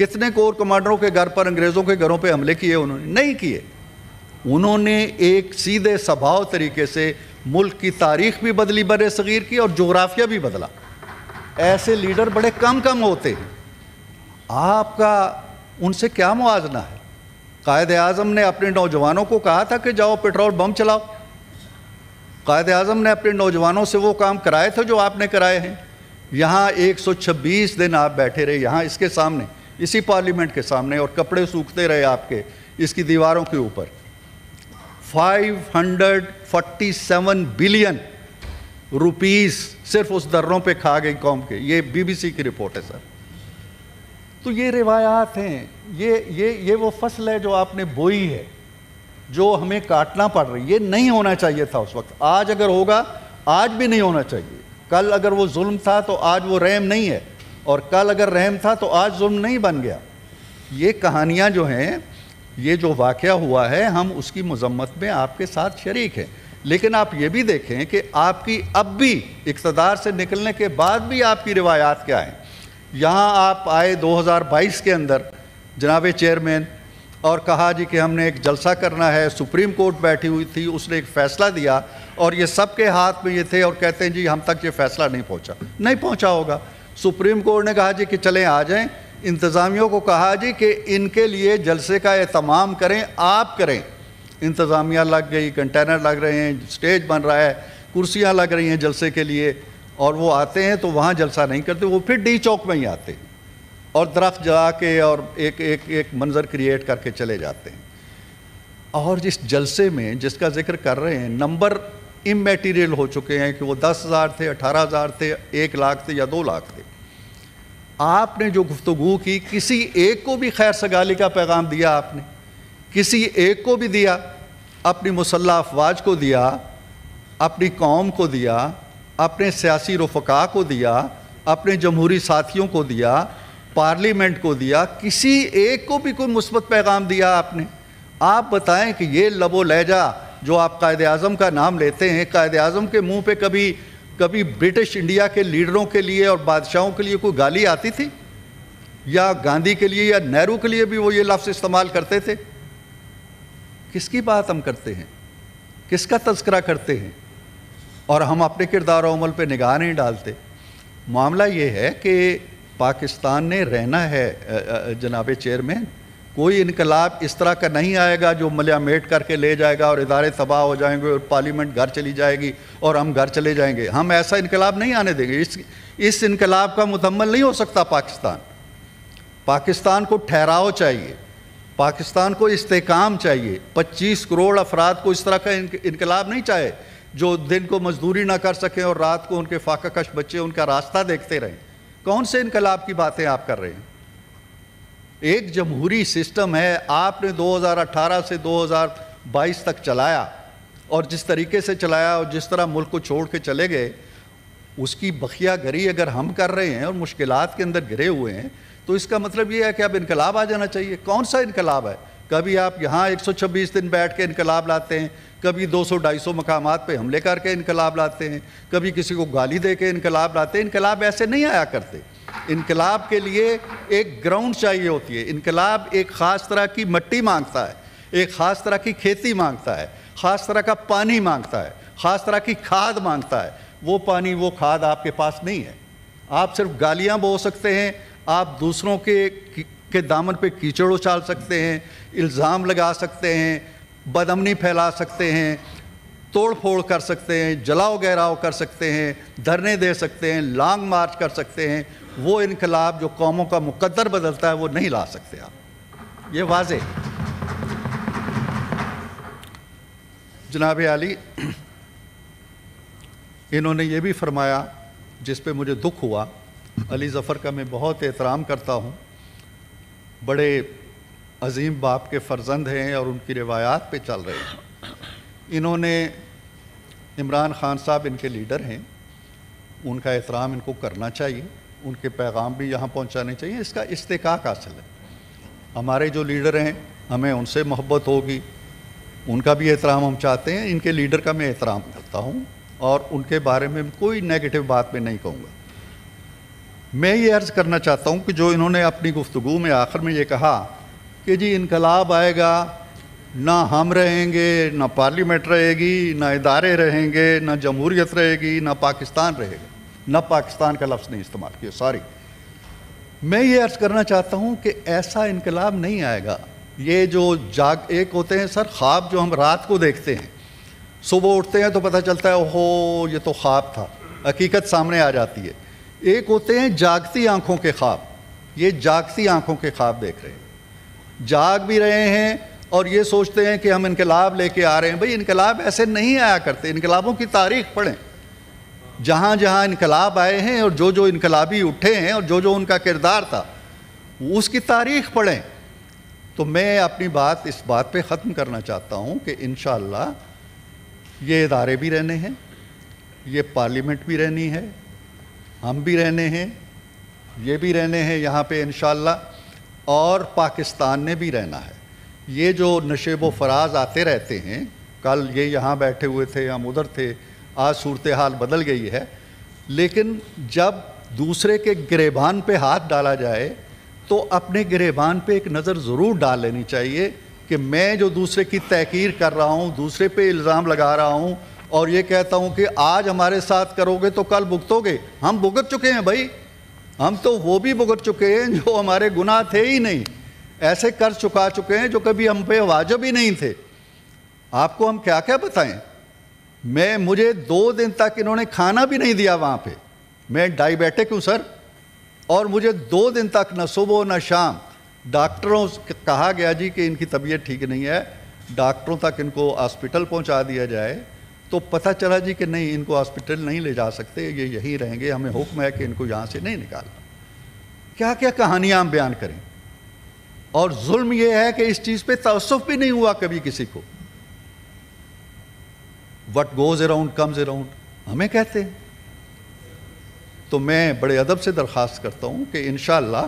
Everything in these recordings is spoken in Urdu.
کتنے کور کمانڈروں کے گھر پر انگریزوں کے گھروں پہ حملے کیے انہوں نے؟ نہیں کیے. انہوں نے ایک سیدھے سبھاؤ طریقے سے ملک کی تاریخ بھی بدلی بر صغیر کی اور جغرافیہ بھی بدلا. ایسے لیڈر بڑے کم ہوتے ہیں. آپ کا ان سے کیا موازنہ ہے؟ قائد اعظم نے اپنے نوجوانوں کو کہا تھا کہ جاؤ پیٹرول بم چلاؤ. قائد اعظم نے اپنے نوجوانوں سے وہ کام کرائے تھے جو آپ نے کرائے ہیں. یہاں 126 دن آپ بیٹھے رہے یہاں اس کے سامنے, اسی پارلیمنٹ کے سامنے, اور کپڑے سوکھتے رہے آپ کے اس کی دیواروں کے اوپر. 547 بلین روپیز صرف اس دروں پہ کھا گئی قوم کے. یہ BBC کی رپورٹ ہے سر. تو یہ روایات ہیں, یہ وہ فصل ہے جو آپ نے بوئی ہے, جو ہمیں کاٹنا پڑ رہی. یہ نہیں ہونا چاہیے تھا اس وقت. آج اگر ہوگا, آج بھی نہیں ہونا چاہیے. کل اگر وہ ظلم تھا تو آج وہ رحم نہیں ہے, اور کل اگر رحم تھا تو آج ظلم نہیں بن گیا. یہ کہانیاں جو ہیں, یہ جو واقعہ ہوا ہے, ہم اس کی مذمت میں آپ کے ساتھ شریک ہیں. لیکن آپ یہ بھی دیکھیں کہ آپ کی اب بھی اقتدار سے نکلنے کے بعد بھی آپ کی روایات کیا ہیں. یہاں آپ آئے 2022 کے اندر جناب چیئرمین, اور کہا جی کہ ہم نے ایک جلسہ کرنا ہے. سپریم کورٹ بیٹھی ہوئی تھی, اس نے ایک فیصلہ دیا اور یہ سب کے ہاتھ میں یہ تھے, اور کہتے ہیں جی ہم تک یہ فیصلہ نہیں پہنچا. نہیں پہنچا ہوگا. سپریم کورٹ نے کہا جی کہ چلیں آ جائیں. انتظامیوں کو کہا جی کہ ان کے لیے جلسے کا اہتمام کریں, آپ کریں. انتظامیہ لگ گئی, کنٹینر لگ رہے ہیں, سٹیج بن رہا ہے, کرسیاں لگ رہی ہیں جلسے کے لیے, اور وہ آتے ہیں تو وہاں جلسہ نہیں کرتے, وہ پھر ڈی چوک میں ہی آتے ہیں اور درخت جلا کے اور ایک منظر کریٹ کر کے چلے جاتے ہیں. اور جس جلسے میں جس کا ذکر کر رہے ہیں, نمبر اممیٹیریل ہو چکے ہیں کہ وہ 10,000 تھے, 18,000 تھے, 1 لاکھ تھے یا 2 لاکھ تھے. آپ نے جو گفتگو کی, کسی ایک کو بھی خیر سگالی کا پیغام دیا آپ نے؟ کسی ایک کو بھی دیا؟ اپنی مسلح افواج کو دیا, اپنی قوم کو دیا, اپنے سیاسی رفقا کو دیا, اپنے جمہوری ساتھیوں کو دیا, پارلیمنٹ کو دیا؟ کسی ایک کو بھی کوئی مثبت پیغام دیا آپ نے؟ آپ بتائیں کہ یہ لب و لہجہ جو آپ قائد اعظم کا نام لیتے ہیں, قائد اعظم کے منہ پہ کبھی برٹش انڈیا کے لیڈروں کے لیے اور بادشاہوں کے لیے کوئی گالی آتی تھی؟ یا گاندھی کے لیے یا نہرو کے لیے بھی وہ یہ لفظ استعمال کرتے تھے؟ کس کی بات ہم کرتے ہیں؟ کس کا تذکرہ کرتے ہیں؟ اور ہم اپنے کردار و عمل پہ نگاہ نہیں ڈالتے. معاملہ یہ ہے کہ پاکستان نے رہنا ہے جناب چیئرمین. کوئی انقلاب اس طرح کا نہیں آئے گا جو ملیامیٹ کر کے لے جائے گا اور ادارے تباہ ہو جائیں گے اور پارلیمنٹ گھر چلی جائے گی اور ہم گھر چلے جائیں گے. ہم ایسا انقلاب نہیں آنے دیں گے. اس انقلاب کا مکمل نہیں ہو سکتا پاکستان. پاکستان کو ٹھہراؤ چاہیے, پاکستان کو استحکام چاہیے. 25 کروڑ افراد کو اس طرح کا انقلاب نہیں چاہے جو دن کو مزدوری نہ کر سکیں اور رات کو ان کے فاقہ کش بچے ان کا راستہ دیکھتے رہیں. کون سے انقلاب کی باتیں آپ کر رہے ہیں؟ ایک جمہوری سسٹم ہے, آپ نے 2018 سے 2022 تک چلایا, اور جس طریقے سے چلایا اور جس طرح ملک کو چھوڑ کے چلے گئے, اس کی بخیہ گری اگر ہم کر رہے ہیں اور مشکلات کے اندر گرے ہوئے ہیں, تو اس کا مطلب یہ ہے کہ اب انقلاب آ جانا چاہیے. کون سا انقلاب ہے؟ کبھی آپ یہاں 126 دن بیٹھ کے انقلاب لاتے ہیں, کبھی 200-250 مقامات پہ حملے کر کے انقلاب لاتے ہیں, کبھی کسی کو گالی دے کے انقلاب لاتے ہیں. انقلاب ایسے نہیں آیا کرتے. انقلاب کے لیے ایک گراؤنڈ چاہیے ہوتی ہے. انقلاب ایک خاص طرح کی مٹی مانگتا ہے, ایک خاص طرح کی کھیتی مانگتا ہے, خاص طرح کا پانی مانگتا ہے, خاص طرح کی کھاد مانگتا ہے. وہ پانی وہ کھاد آپ کے پاس نہیں ہے. آپ صرف گالیاں بو سکتے ہیں, آپ دوسروں کے دامن پہ کیچڑ اچھال سکتے ہیں, الزام لگا سکتے ہیں, بدامنی پھیلا سکتے ہیں, توڑ پھوڑ کر سکتے ہیں, جلاؤ گہراؤ کر سکتے ہیں, دھرنے دے سکتے ہیں, لانگ مارچ کر سکتے ہیں. وہ انقلاب جو قوموں کا مقدر بدلتا ہے وہ نہیں لا سکتے آپ. یہ واضح. جناب عالی, انہوں نے یہ بھی فرمایا جس پہ مجھے دکھ ہوا. علی ظفر کا میں بہت احترام کرتا ہوں, بڑے عظیم باپ کے فرزند ہیں اور ان کی روایات پہ چل رہے ہیں. انہوں نے عمران خان صاحب ان کے لیڈر ہیں, ان کا احترام ان کو کرنا چاہیے, ان کے پیغام بھی یہاں پہنچانے چاہیے. اس کا استحقاق حاصل ہے. ہمارے جو لیڈر ہیں ہمیں ان سے محبت ہوگی, ان کا بھی احترام ہم چاہتے ہیں. ان کے لیڈر کا میں احترام کرتا ہوں اور ان کے بارے میں کوئی نیگیٹو بات میں نہیں کہوں گا. میں یہ عرض کرنا چاہتا ہوں کہ جو انہوں نے اپنی گفتگو میں آخر میں یہ کہا کہ جی انقلاب آئے گا، نہ ہم رہیں گے، نہ پارلیمنٹ رہے گی، نہ ادارے رہیں گے، نہ جمہوریت رہے گی، نہ پاکستان رہے گا، نہ پاکستان کا لفظ نہیں استعمال کیا، سوری. میں یہ عرض کرنا چاہتا ہوں کہ ایسا انقلاب نہیں آئے گا. یہ جو ایک ہوتے ہیں سر خواب جو ہم رات کو دیکھتے ہیں، صبح اٹھتے ہیں تو پتہ چلتا ہے اوہو یہ تو خواب تھا، حقیقت سامنے آ جاتی ہے. ایک ہوتے ہیں جاگتی آنکھوں کے خواب. یہ جاگتی آنکھوں کے خواب دیکھ رہے ہیں، جاگ بھی رہے ہیں اور یہ سوچتے ہیں کہ ہم انقلاب لے کے آ رہے ہیں. بھئی انقلاب ایسے نہیں آیا کرتے. انقلابوں کی تاریخ پڑھیں، جہاں جہاں انقلاب آئے ہیں اور جو جو انقلابی اٹھے ہیں اور جو جو ان کا کردار تھا اس کی تاریخ پڑھیں. تو میں اپنی بات اس بات پہ ختم کرنا چاہتا ہوں کہ انشاءاللہ یہ ادارے بھی رہنے ہیں، یہ پارلیمنٹ بھی رہنی ہے، ہم بھی رہنے ہیں، یہ بھی رہنے ہیں یہاں پہ انشاءاللہ، اور پاکستان نے بھی رہنا ہے. یہ جو نشیب و فراز آتے رہتے ہیں، کل یہ یہاں بیٹھے ہوئے تھے، ہم ادھر تھے، آج صورتحال بدل گئی ہے، لیکن جب دوسرے کے گریبان پہ ہاتھ ڈالا جائے تو اپنے گریبان پہ ایک نظر ضرور ڈال لینی چاہیے کہ میں جو دوسرے کی تحقیر کر رہا ہوں، دوسرے پہ الزام لگا رہا ہوں اور یہ کہتا ہوں کہ آج ہمارے ساتھ کرو گے تو کل بھگتو گے. ہم بھگت چکے ہیں بھائی، ہم تو وہ بھی بھگت چکے ہیں جو ہمارے گناہ تھے ہی نہیں، ایسے کر چکا چکے ہیں جو کبھی ہم پہ واجب ہی نہیں تھے. آپ کو ہم کیا کیا بتائیں. مجھے 2 دن تک انہوں نے کھانا بھی نہیں دیا وہاں پہ. میں ڈائیبیٹک ہوں سر، اور مجھے 2 دن تک نہ صبح نہ شام ڈاکٹروں سے کہا گیا جی کہ ان کی طبیعت ٹھیک نہیں ہے، ڈاکٹروں تک ان کو ہاسپٹل پہنچا دیا جائے. تو پتہ چلا جی کہ نہیں، ان کو ہاسپٹل نہیں لے جا سکتے، یہ یہیں رہیں گے، ہمیں حکم ہے کہ ان کو یہاں سے نہیں نکالنا. کیا کیا کہانیاں ہم بیان کریں. اور ظلم یہ ہے کہ اس چیز پہ تعصب بھی نہیں ہوا کبھی کسی کو. What goes around comes around ہمیں کہتے ہیں. تو میں بڑے ادب سے درخواست کرتا ہوں کہ انشاءاللہ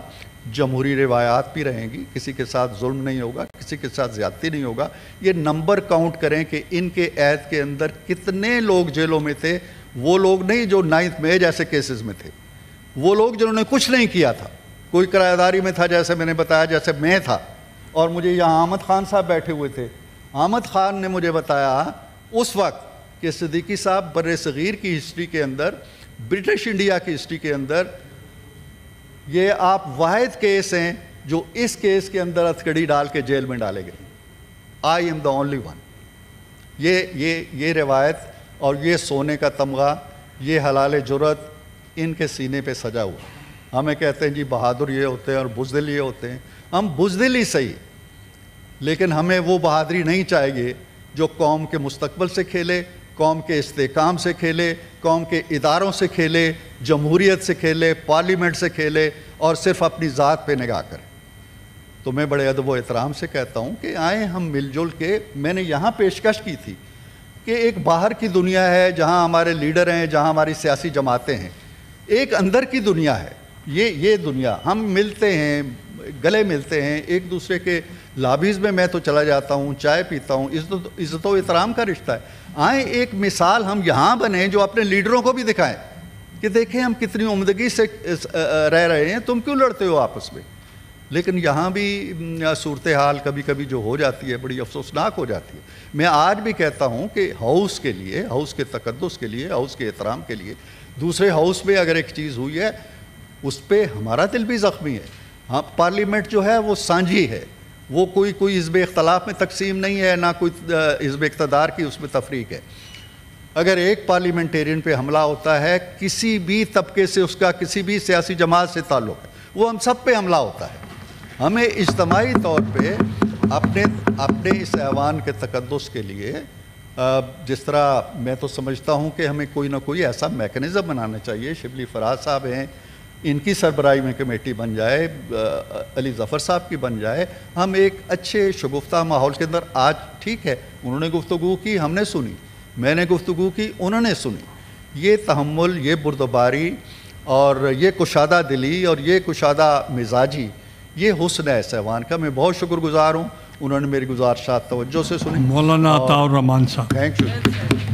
جمہوری روایات بھی رہیں گی، کسی کے ساتھ ظلم نہیں ہوگا، کسی کے ساتھ زیادتی نہیں ہوگا. یہ نمبر کاؤنٹ کریں کہ ان کے عہد کے اندر کتنے لوگ جیلوں میں تھے. وہ لوگ نہیں جو 9 مئی جیسے کیسز میں تھے، وہ لوگ جنہوں نے کچھ نہیں کیا تھا. کوئی کرایہ داری میں تھا جیسے میں نے بتایا، جیسے میں تھا، اور مجھے یہاں احمد خان صاحب بیٹھے ہوئے تھے. احمد خان نے مجھے بتایا اس وقت کہ صدیقی صاحب بر صغیر کی ہسٹری کے اندر، برٹش انڈیا کی ہسٹری کے اندر یہ آپ واحد کیس ہیں جو اس کیس کے اندر ہتھکڑی ڈال کے جیل میں ڈالے گئے. I am the only one. یہ روایت اور یہ سونے کا تمغہ، یہ حلال جرت ان کے سینے پہ سجا ہوا. ہمیں کہتے ہیں جی بہادر یہ ہوتے ہیں اور بزدل یہ ہوتے ہیں. ہم بزدل ہی صحیح، لیکن ہمیں وہ بہادری نہیں چاہیے جو قوم کے مستقبل سے کھیلے، قوم کے استحکام سے کھیلے، قوم کے اداروں سے کھیلے، جمہوریت سے کھیلے، پارلیمنٹ سے کھیلے اور صرف اپنی ذات پہ نگاہ کرے. تو میں بڑے ادب و احترام سے کہتا ہوں کہ آئیں ہم مل جل کے. میں نے یہاں پیشکش کی تھی کہ ایک باہر کی دنیا ہے جہاں ہمارے لیڈر ہیں، جہاں ہماری سیاسی جماعتیں ہیں. ایک اندر کی دنیا ہے. یہ دنیا ہم ملتے ہیں، گلے ملتے ہیں ایک دوسرے کے. لابیز میں تو چلا جاتا ہوں، چائے پیتا ہوں، عزت و احترام کا رشتہ ہے. آئیں ایک مثال ہم یہاں بنیں جو اپنے لیڈروں کو بھی دکھائیں کہ دیکھیں ہم کتنی عمدگی سے رہ رہے ہیں، تم کیوں لڑتے ہو آپس میں. لیکن یہاں بھی صورتحال کبھی کبھی جو ہو جاتی ہے بڑی افسوسناک ہو جاتی ہے. میں آج بھی کہتا ہوں کہ ہاؤس کے لیے، ہاؤس کے تقدس کے لیے، ہاؤس کے احترام کے لیے، دوسرے ہاؤس میں اگر ایک چیز ہوئی ہے اس پہ ہمارا دل بھی زخمی ہے. ہاں، پارلیمنٹ جو ہے وہ سانجھی ہے، وہ کوئی حزب اختلاف میں تقسیم نہیں ہے، نہ کوئی حزب اقتدار کی اس میں تفریق ہے. اگر ایک پارلیمنٹیرین پہ حملہ ہوتا ہے، کسی بھی طبقے سے اس کا کسی بھی سیاسی جماعت سے تعلق ہے، وہ ہم سب پہ حملہ ہوتا ہے. ہمیں اجتماعی طور پہ اپنے اس ایوان کے تقدس کے لیے، جس طرح میں تو سمجھتا ہوں کہ ہمیں کوئی نہ کوئی ایسا میکنزم بنانا چاہیے. شبلی فراز صاحب ہیں، ان کی سربراہی میں کمیٹی بن جائے، علی ظفر صاحب کی بن جائے. ہم ایک اچھے شگفتہ ماحول کے اندر، آج ٹھیک ہے انہوں نے گفتگو کی، ہم نے سنی، میں نے گفتگو کی، انہوں نے سنی. یہ تحمل، یہ بردباری اور یہ کشادہ دلی اور یہ کشادہ مزاجی، یہ حسن ہے اس ایوان کا. میں بہت شکر گزار ہوں، انہوں نے میری گزارشات توجہ سے سنی. مولانا عطاء الرحمان صاحب، تھینک یو.